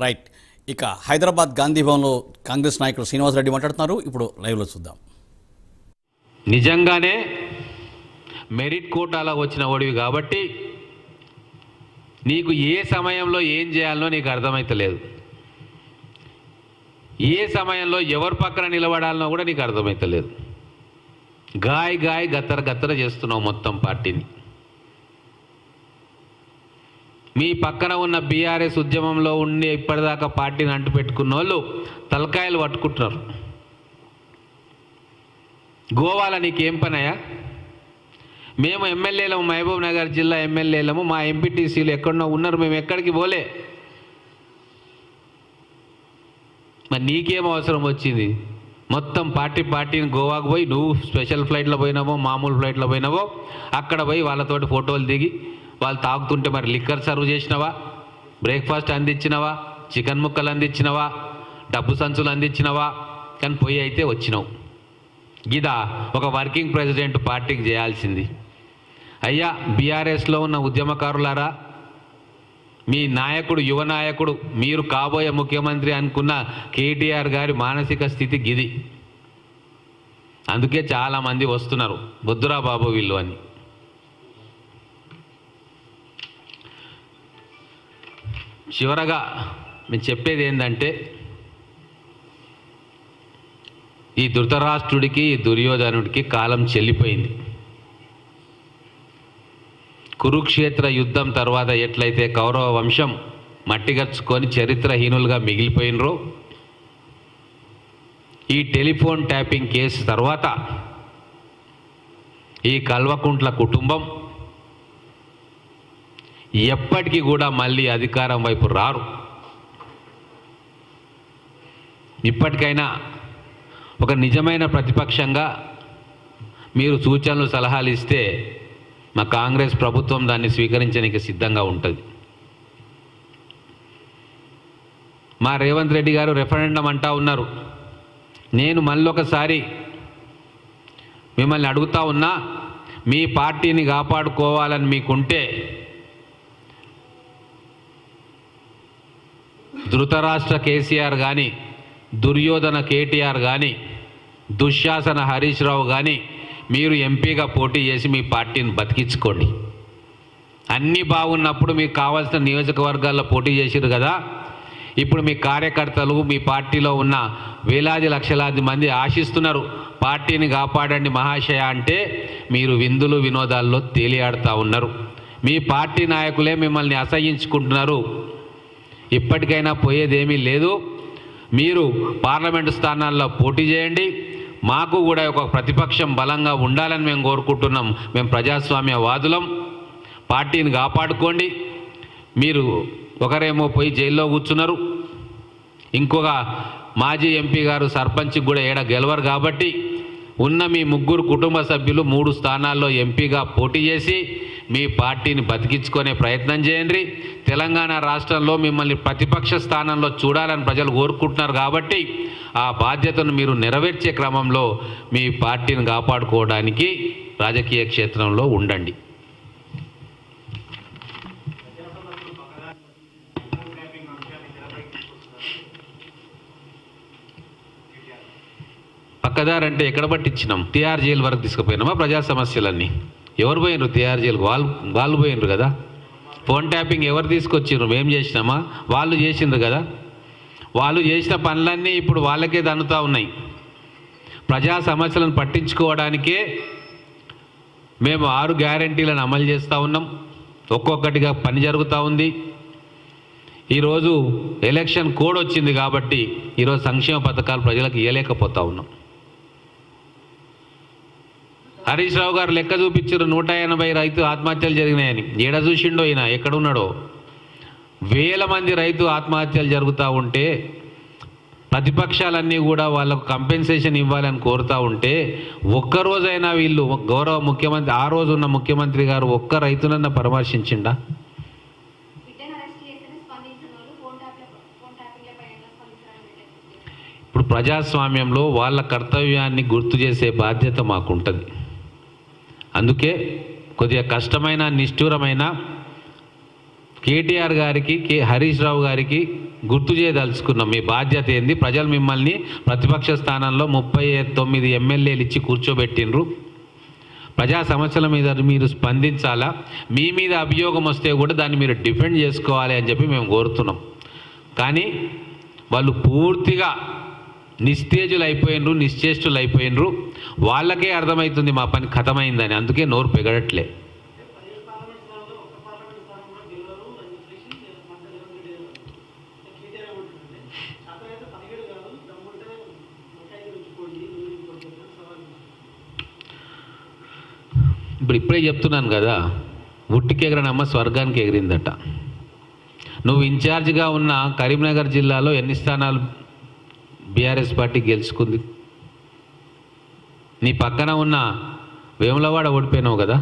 Right. ఇక హైదరాబాద్ గాంధీ భవన్లో కాంగ్రెస్ నాయకులు శ్రీనివాసరెడ్డి మాట్లాడుతున్నారు. ఇప్పుడు లైవ్లో చూద్దాం. నిజంగానే మెరిట్ కోటాలో వచ్చిన ఓడివి కాబట్టి నీకు ఏ సమయంలో ఏం చేయాలనో నీకు అర్థమైతలేదు. ఏ సమయంలో ఎవరి పక్కన నిలబడాలనో కూడా నీకు అర్థమైతలేదు. గాయ గత్తర గత్తర చేస్తున్నావు మొత్తం పార్టీని. మీ పక్కన ఉన్న బీఆర్ఎస్ ఉద్యమంలో ఉండి ఇప్పటిదాకా పార్టీని అంటు పెట్టుకున్న వాళ్ళు తలకాయలు పట్టుకుంటున్నారు. గోవాలో నీకేం పనయా? మేము ఎమ్మెల్యేలము, మహబూబ్ నగర్ జిల్లా ఎమ్మెల్యేలము, మా ఎంపీటీసీలు ఎక్కడో ఉన్నారు, మేము ఎక్కడికి పోలే. మరి నీకేం అవసరం వచ్చింది? మొత్తం పార్టీని గోవాకు పోయి నువ్వు స్పెషల్ ఫ్లైట్లో పోయినావో మామూలు ఫ్లైట్లో పోయినావో అక్కడ పోయి వాళ్ళతోటి ఫోటోలు దిగి వాళ్ళు తాగుతుంటే మరి లిక్కర్ సర్వ్ చేసినవా, బ్రేక్ఫాస్ట్ అందించినవా, చికెన్ ముక్కలు అందించినవా, డబ్బు సంచులు అందించినవా? కానీ పోయి అయితే వచ్చినావు. గిదా ఒక వర్కింగ్ ప్రెసిడెంట్ పార్టీకి చేయాల్సింది. అయ్యా బీఆర్ఎస్లో ఉన్న ఉద్యమకారులారా, మీ నాయకుడు, యువ నాయకుడు, మీరు కాబోయే ముఖ్యమంత్రి అనుకున్న కేటీఆర్ గారి మానసిక స్థితి గిది. అందుకే చాలామంది వస్తున్నారు బొద్దురా బాబు వీళ్ళు అని. చివరగా నేను చెప్పేది ఏంటంటే, ఈ ధృతరాష్ట్రుడికి, ఈ దుర్యోధనుడికి కాలం చెల్లిపోయింది. కురుక్షేత్ర యుద్ధం తర్వాత ఎట్లయితే కౌరవ వంశం మట్టిగర్చుకొని చరిత్రహీనులుగా మిగిలిపోయినరో, ఈ టెలిఫోన్ ట్యాపింగ్ కేసు తర్వాత ఈ కల్వకుంట్ల కుటుంబం ఎప్పటికీ కూడా మళ్ళీ అధికారం వైపు రారు. ఇప్పటికైనా ఒక నిజమైన ప్రతిపక్షంగా మీరు సూచనలు, సలహాలు ఇస్తే మా కాంగ్రెస్ ప్రభుత్వం దాన్ని స్వీకరించడానికి సిద్ధంగా ఉంటుంది. మా రేవంత్ రెడ్డి గారు రెఫరెండం అంటా ఉన్నారు. నేను మళ్ళొకసారి మిమ్మల్ని అడుగుతా ఉన్నా, మీ పార్టీని కాపాడుకోవాలని మీకుంటే ధృతరాష్ట్ర కేసీఆర్ కానీ, దుర్యోధన కేటీఆర్ కానీ, దుశ్శాసన హరీష్ రావు కానీ మీరు ఎంపీగా పోటీ చేసి మీ పార్టీని బతికించుకోండి. అన్నీ బాగున్నప్పుడు మీకు కావాల్సిన నియోజకవర్గాల్లో పోటీ చేసిరు కదా, ఇప్పుడు మీ కార్యకర్తలు, మీ పార్టీలో ఉన్న వేలాది లక్షలాది మంది ఆశిస్తున్నారు పార్టీని కాపాడండి మహాశయ అంటే, మీరు విందులు వినోదాల్లో తేలియాడుతూ ఉన్నారు. మీ పార్టీ నాయకులే మిమ్మల్ని అసహ్యించుకుంటున్నారు. ఇప్పటికైనా పోయేదేమీ లేదు. మీరు పార్లమెంటు స్థానాల్లో పోటీ చేయండి. మాకు కూడా ఒక ప్రతిపక్షం బలంగా ఉండాలని మేము కోరుకుంటున్నాం. మేము ప్రజాస్వామ్యవాదులం. పార్టీని కాపాడుకోండి. మీరు ఒకరేమో పోయి జైల్లో కూర్చున్నారు, ఇంకొక మాజీ ఎంపీ గారు సర్పంచ్కి కూడా ఏడ గెలవరు కాబట్టి ఉన్న మీ ముగ్గురు కుటుంబ సభ్యులు 3 స్థానాల్లో ఎంపీగా పోటీ చేసి మీ పార్టీని బతికించుకునే ప్రయత్నం చేయండి. తెలంగాణ రాష్ట్రంలో మిమ్మల్ని ప్రతిపక్ష స్థానంలో చూడాలని ప్రజలు కోరుకుంటున్నారు కాబట్టి ఆ బాధ్యతను మీరు నెరవేర్చే క్రమంలో మీ పార్టీని కాపాడుకోవడానికి రాజకీయ క్షేత్రంలో ఉండండి. పక్కదారంటే ఎక్కడ పట్టించినాం? టీఆర్ జైలు వరకు తీసుకుపోయినామా? ప్రజా సమస్యలన్నీ ఎవరు పోయినరు? టీఆర్ జైలుకు వాళ్ళు పోయినరు కదా. ఫోన్ ట్యాపింగ్ ఎవరు తీసుకొచ్చిండ్రు? మేము చేసినామా? వాళ్ళు చేసిండ్రు కదా. వాళ్ళు చేసిన పనులన్నీ ఇప్పుడు వాళ్ళకే దన్నుతూ ఉన్నాయి. ప్రజా సమస్యలను పట్టించుకోవడానికే మేము 6 గ్యారంటీలను అమలు చేస్తూ ఉన్నాం. ఒక్కొక్కటిగా పని జరుగుతూ ఉంది. ఈరోజు ఎలక్షన్ కోడ్ వచ్చింది కాబట్టి ఈరోజు సంక్షేమ పథకాలు ప్రజలకు ఇవ్వలేకపోతూ ఉన్నాం. హరీష్ రావు గారు లెక్క చూపించారు, 180 రైతు ఆత్మహత్యలు జరిగినాయని. ఏడ చూసిండో ఈయన, ఎక్కడున్నాడో? వేల మంది రైతు ఆత్మహత్యలు జరుగుతూ ఉంటే ప్రతిపక్షాలన్నీ కూడా వాళ్ళకు కంపెన్సేషన్ ఇవ్వాలని కోరుతూ ఉంటే ఒక్కరోజైనా వీళ్ళు గౌరవ ముఖ్యమంత్రి, ఆ రోజు ఉన్న ముఖ్యమంత్రి గారు ఒక్క రైతునన్నా పరామర్శించిండా? ఇప్పుడు ప్రజాస్వామ్యంలో వాళ్ళ కర్తవ్యాన్ని గుర్తు చేసే బాధ్యత మాకుంటుంది. అందుకే కొద్దిగా కష్టమైన, నిష్ఠూరమైన కేటీఆర్ గారికి హరీష్ రావు గారికి గుర్తు చేయదలుచుకున్నాం. మీ బాధ్యత ఏంది? ప్రజలు మిమ్మల్ని ప్రతిపక్ష స్థానంలో 39 ఎమ్మెల్యేలు ఇచ్చి కూర్చోబెట్టినరు. ప్రజా సమస్యల మీద మీరు స్పందించాలా, మీ మీద అభియోగం వస్తే కూడా దాన్ని మీరు డిఫెండ్ చేసుకోవాలి అని చెప్పి మేము కోరుతున్నాం. కానీ వాళ్ళు పూర్తిగా నిస్తేజులు అయిపోయినరు, నిశ్చేష్టులు అయిపోయినరు. వాళ్ళకే అర్థమవుతుంది మా పని ఖతమైందని, అందుకే నోరు పెగడట్లే. ఇప్పుడే చెప్తున్నాను కదా, ఉట్టికి ఎగరనమ్మ స్వర్గానికి ఎగిరిందట. నువ్వు ఇన్ఛార్జిగా ఉన్న కరీంనగర్ జిల్లాలో ఎన్ని స్థానాలు బీఆర్ఎస్ పార్టీ గెలుచుకుంది? నీ పక్కన ఉన్న వేములవాడ ఓడిపోయినావు కదా.